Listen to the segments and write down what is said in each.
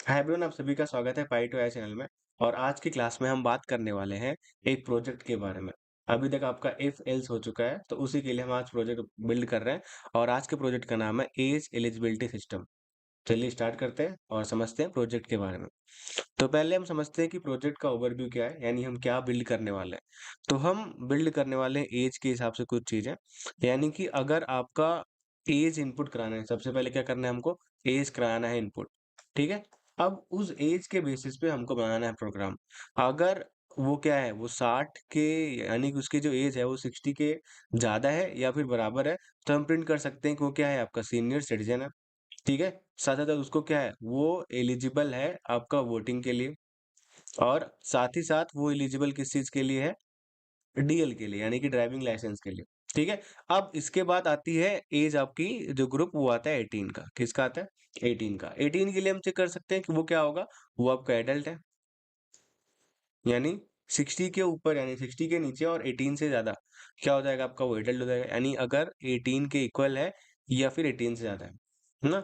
Hi everyone, आप सभी का स्वागत है पाई टू आई चैनल में। और आज की क्लास में हम बात करने वाले हैं एक प्रोजेक्ट के बारे में। अभी तक आपका इफ एल्स हो चुका है, तो उसी के लिए हम आज प्रोजेक्ट बिल्ड कर रहे हैं। और आज के प्रोजेक्ट का नाम है एज एलिजिबिलिटी सिस्टम। चलिए स्टार्ट करते हैं और समझते हैं प्रोजेक्ट के बारे में। तो पहले हम समझते हैं कि प्रोजेक्ट का ओवरव्यू क्या है, यानी हम क्या बिल्ड करने वाले हैं। तो हम बिल्ड करने वाले हैं एज के हिसाब से कुछ चीजें। यानी कि अगर आपका एज इनपुट कराना है, सबसे पहले क्या करना है हमको, एज कराना है इनपुट। ठीक है। अब उस एज के बेसिस पे हमको बनाना है प्रोग्राम। अगर वो क्या है, वो 60 के, यानी कि उसकी जो एज है वो 60 के ज्यादा है या फिर बराबर है, तो हम प्रिंट कर सकते हैं कि वो क्या है, आपका सीनियर सिटीजन है। ठीक है। साथ साथ उसको क्या है, वो एलिजिबल है आपका वोटिंग के लिए। और साथ ही साथ वो एलिजिबल किस चीज के लिए है, डीएल के लिए, यानी कि ड्राइविंग लाइसेंस के लिए। ठीक है। अब इसके बाद आती है एज आपकी, जो ग्रुप वो आता है 18 का। किसका आता है, 18 का। 18 के लिए हम चेक कर सकते हैं कि वो क्या होगा, वो आपका एडल्ट है। यानी 60 के ऊपर, यानी 60 के नीचे और 18 से ज्यादा क्या हो जाएगा आपका, वो एडल्ट हो जाएगा। यानी अगर 18 के इक्वल है या फिर 18 से ज्यादा है ना,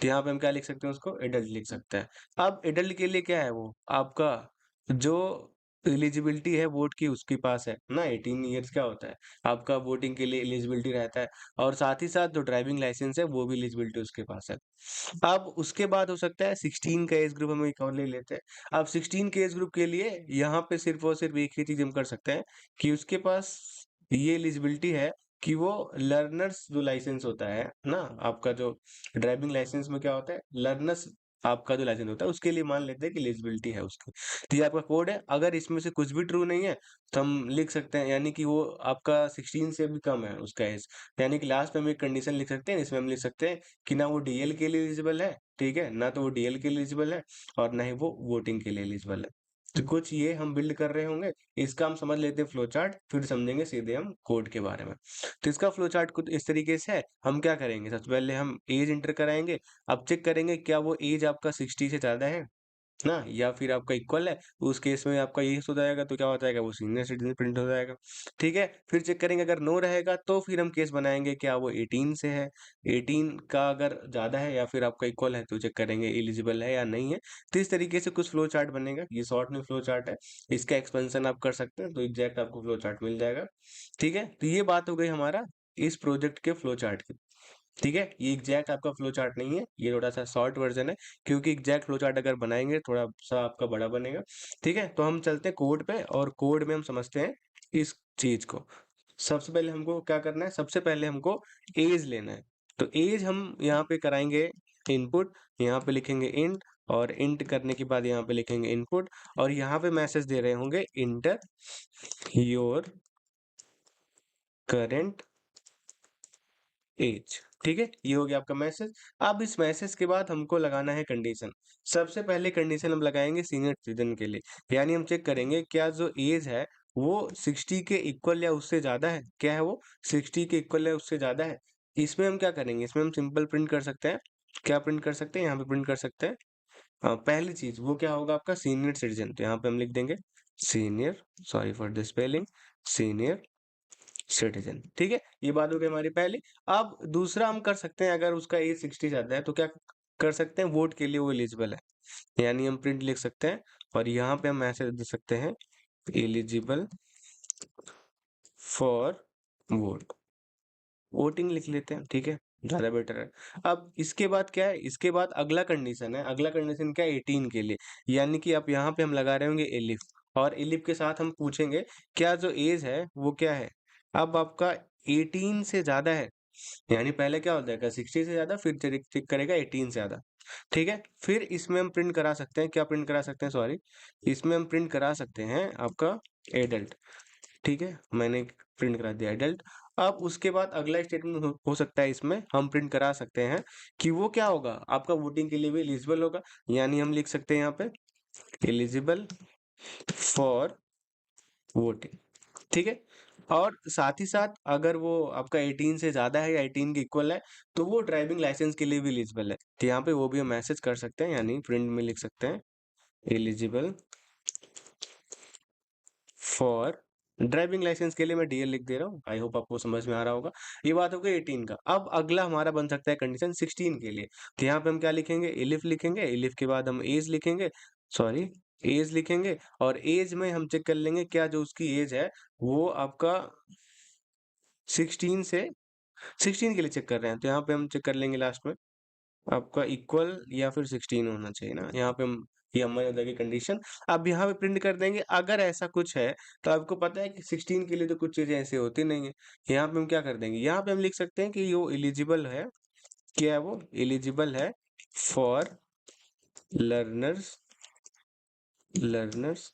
तो यहाँ पे हम क्या लिख सकते हैं, उसको एडल्ट लिख सकते हैं। अब एडल्ट के लिए क्या है, वो आपका जो एलिजिबिलिटी है वोट की उसके पास है ना। 18 ईयर्स क्या होता है, आपका वोटिंग के लिए एलिजिबिलिटी रहता है। और साथ ही साथ जो ड्राइविंग लाइसेंस है वो भी एलिजिबिलिटी उसके पास है। अब उसके बाद हो सकता है 16 का एज ग्रुप, हम एक और ले लेते हैं। अब 16 के एज ग्रुप के लिए यहाँ पे सिर्फ और सिर्फ एक ही चीज हम कर सकते हैं कि उसके पास ये एलिजिबिलिटी है कि वो लर्नर्स जो लाइसेंस होता है ना, आपका जो ड्राइविंग लाइसेंस में क्या होता है, लर्नर्स आपका जो लाइसेंस होता है उसके लिए मान लेते हैं कि एलिजिबिलिटी है उसकी। तो ये आपका कोड है। अगर इसमें से कुछ भी ट्रू नहीं है तो हम लिख सकते हैं, यानी कि वो आपका 16 से भी कम है उसका एज। यानी कि लास्ट में हम एक कंडीशन लिख सकते हैं, इसमें हम लिख सकते हैं कि ना वो डीएल के लिए एलिजिबल है। ठीक है, ना तो वो डीएल के लिए एलिजिबल है और ना ही वो वोटिंग के लिए एलिजिबल है। तो कुछ ये हम बिल्ड कर रहे होंगे। इसका हम समझ लेते हैं फ्लो चार्ट, फिर समझेंगे सीधे हम कोड के बारे में। तो इसका फ्लो चार्ट कुछ इस तरीके से है। हम क्या करेंगे, सबसे पहले हम एज इंटर कराएंगे। अब चेक करेंगे क्या वो एज आपका 60 से ज्यादा है ना, या फिर आपका इक्वल है। उस केस में आपका यही हो जाएगा, तो क्या हो जाएगा, वो सीनियर सिटीजन प्रिंट हो जाएगा। ठीक है। फिर चेक करेंगे, अगर नो रहेगा तो फिर हम केस बनाएंगे क्या वो 18 से है। 18 का अगर ज्यादा है या फिर आपका इक्वल है, तो चेक करेंगे एलिजिबल है या नहीं है। तो इस तरीके से कुछ फ्लो चार्ट बनेगा। ये शॉर्ट में फ्लो चार्ट है, इसका एक्सपेंशन आप कर सकते हैं तो एग्जैक्ट आपको फ्लो चार्ट मिल जाएगा। ठीक है। तो ये बात हो गई हमारा इस प्रोजेक्ट के फ्लो चार्ट की। ठीक है। ये एग्जैक्ट आपका फ्लो चार्ट नहीं है, ये थोड़ा सा शॉर्ट वर्जन है, क्योंकि एग्जैक्ट फ्लो चार्ट अगर बनाएंगे थोड़ा सा आपका बड़ा बनेगा। ठीक है। तो हम चलते हैं कोड पे, और कोड में हम समझते हैं इस चीज को। सबसे पहले हमको क्या करना है, सबसे पहले हमको एज लेना है। तो एज हम यहाँ पे कराएंगे इनपुट। यहाँ पे लिखेंगे इंट, और इंट करने के बाद यहाँ पे लिखेंगे इनपुट। और यहाँ पे मैसेज दे रहे होंगे इंटर योर करेंट एज। ठीक है, ये हो गया आपका मैसेज। अब इस मैसेज के बाद हमको लगाना है कंडीशन। सबसे पहले कंडीशन हम लगाएंगे सीनियर सिटीजन के लिए। यानी हम चेक करेंगे क्या जो एज है वो 60 के इक्वल या उससे ज्यादा है। क्या है वो, 60 के इक्वल या उससे ज्यादा है। इसमें हम क्या करेंगे, इसमें हम सिंपल प्रिंट कर सकते हैं। क्या प्रिंट कर सकते हैं, यहाँ पे प्रिंट कर सकते हैं। पहली चीज वो क्या होगा, आपका सीनियर सिटीजन। तो यहाँ पे हम लिख देंगे senior, sorry for the spelling, senior citizen. ठीक है, ये बात हो गई हमारी पहली। अब दूसरा हम कर सकते हैं, अगर उसका एज 60 ज्यादा है तो क्या कर सकते हैं, वोट के लिए वो एलिजिबल है। यानी हम प्रिंट लिख सकते हैं, और यहाँ पे हम मैसेज दे सकते हैं एलिजिबल फॉर वोट। वोटिंग लिख लेते हैं। ठीक है, ज्यादा बेटर है। अब इसके बाद क्या है, इसके बाद अगला कंडीशन है। अगला कंडीशन क्या है, 18 के लिए। यानी कि आप यहाँ पे हम लगा रहे होंगे एलिफ, और एलिफ के साथ हम पूछेंगे क्या जो एज है वो क्या है। अब आपका 18 से ज्यादा है, यानी पहले क्या हो जाएगा 60 से ज्यादा, फिर चेक चेक करेगा 18 से ज्यादा। ठीक है। फिर इसमें हम प्रिंट करा सकते हैं, क्या प्रिंट करा सकते हैं, सॉरी, इसमें हम प्रिंट करा सकते हैं आपका एडल्ट। ठीक है, मैंने प्रिंट करा दिया एडल्ट। अब उसके बाद अगला स्टेटमेंट हो सकता है, इसमें हम प्रिंट करा सकते हैं कि वो क्या होगा, आपका वोटिंग के लिए भी एलिजिबल होगा। यानी हम लिख सकते हैं यहाँ पे एलिजिबल फॉर वोटिंग। ठीक है। और साथ ही साथ अगर वो आपका 18 से ज्यादा है या 18 के इक्वल है, तो वो ड्राइविंग लाइसेंस के लिए भी एलिजिबल है। तो यहाँ पे वो भी हम मैसेज कर सकते हैं, यानी प्रिंट में लिख सकते हैं एलिजिबल फॉर ड्राइविंग लाइसेंस के लिए मैं डीएल लिख दे रहा हूँ, आई होप आपको समझ में आ रहा होगा। ये बात हो गई 18 का। अब अगला हमारा बन सकता है कंडीशन 16 के लिए। तो यहाँ पे हम क्या लिखेंगे, एलिफ लिखेंगे, एलिफ के बाद हम एज लिखेंगे, सॉरी एज लिखेंगे, और एज में हम चेक कर लेंगे क्या जो उसकी एज है वो आपका 16 से 16 के लिए चेक कर रहे हैं, तो यहाँ पे हम चेक कर लेंगे लास्ट में आपका इक्वल या फिर 16 होना चाहिए ना, यहाँ पे हम ये हमारी हो जाएगी कंडीशन। अब यहाँ पे प्रिंट कर देंगे अगर ऐसा कुछ है, तो आपको पता है कि 16 के लिए तो कुछ चीजें ऐसे होती नहीं है। यहाँ पे हम क्या कर देंगे, यहाँ पे हम लिख सकते हैं कि वो एलिजिबल है, क्या है वो एलिजिबल है फॉर लर्नर्स लर्नर्स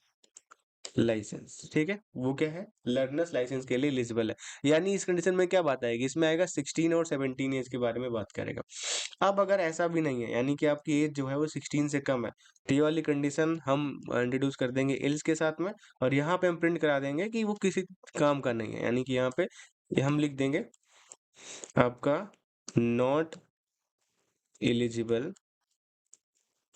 लाइसेंस। ठीक है, वो क्या है, लर्नर्स लाइसेंस के लिए एलिजिबल है। यानी इस कंडीशन में क्या बात आएगी, इसमें आएगा 16 और 17 एज के बारे में बात करेगा। अब अगर ऐसा भी नहीं है, यानी कि आपकी एज जो है वो 16 से कम है, तो ये वाली कंडीशन हम इंट्रोड्यूस कर देंगे एल्स के साथ में, और यहाँ पे हम प्रिंट करा देंगे कि वो किसी काम का नहीं है। यानी कि यहाँ पे ये हम लिख देंगे आपका नॉट एलिजिबल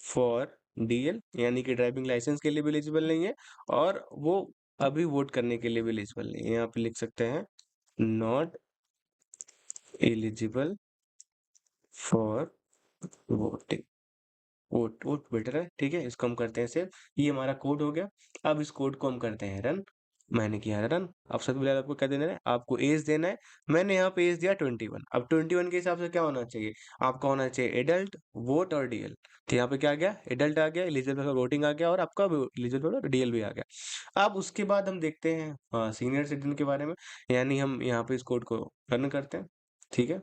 फॉर डीएल, यानी कि ड्राइविंग लाइसेंस के लिए भी एलिजिबल नहीं है, और वो अभी वोट करने के लिए भी एलिजिबल नहीं है। यहाँ पे लिख सकते हैं not eligible for voting, vote vote better है। ठीक है, इसको हम करते हैं सेव। ये हमारा कोड हो गया। अब इस कोड को हम करते हैं रन। मैंने किया रन। अब सबसे पहले आपको क्या देना है, आपको एज देना है। मैंने यहाँ पे एज दिया 21। अब 21 के हिसाब से क्या होना चाहिए, आपका होना चाहिए एडल्ट, वोट और डीएल। तो यहाँ पे क्या आ गया, एडल्ट आ गया, एलिजिबल फॉर वोटिंग आ गया, और आपका एलिजिबल फॉर डीएल भी आ गया। अब उसके बाद हम देखते हैं सीनियर सिटीजन के बारे में। यानी हम यहाँ पे इस कोड को रन करते हैं। ठीक है,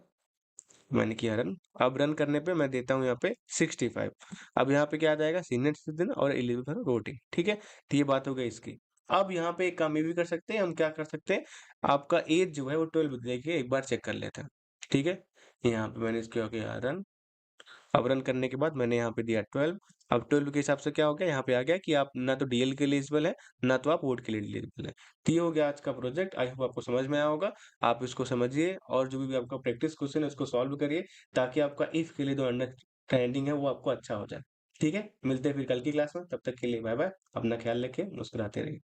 मैंने किया रन। अब रन करने पे मैं देता हूँ यहाँ पे 65। अब यहाँ पे क्या आ जाएगा, सीनियर सिटीजन और एलिजिबल फॉर वोटिंग। ठीक है, तो ये बात हो गई इसकी। अब यहाँ पे एक काम ये भी कर सकते हैं, हम क्या कर सकते हैं, आपका एज जो है वो 12 देखिए एक बार चेक कर लेते हैं। ठीक है, यहाँ पे मैंने इसको किया रन। अब रन करने के बाद मैंने यहाँ पे दिया 12। अब 12 के हिसाब से क्या हो गया, यहाँ पे आ गया कि आप ना तो डीएल के लिए एलिजिबल है, ना तो आप वोट के लिए एलिजिबल है। तो ये हो गया आज का प्रोजेक्ट। आई होप आपको समझ में आया होगा। आप इसको समझिए, और जो भी आपका प्रैक्टिस क्वेश्चन है उसको सॉल्व करिए, ताकि आपका इफ के लिए जो अंडरस्टैंडिंग है वो आपको अच्छा हो जाए। ठीक है, मिलते हैं फिर कल की क्लास में। तब तक के लिए बाय बाय। अपना ख्याल रखिए, मुस्कुराते रहिए।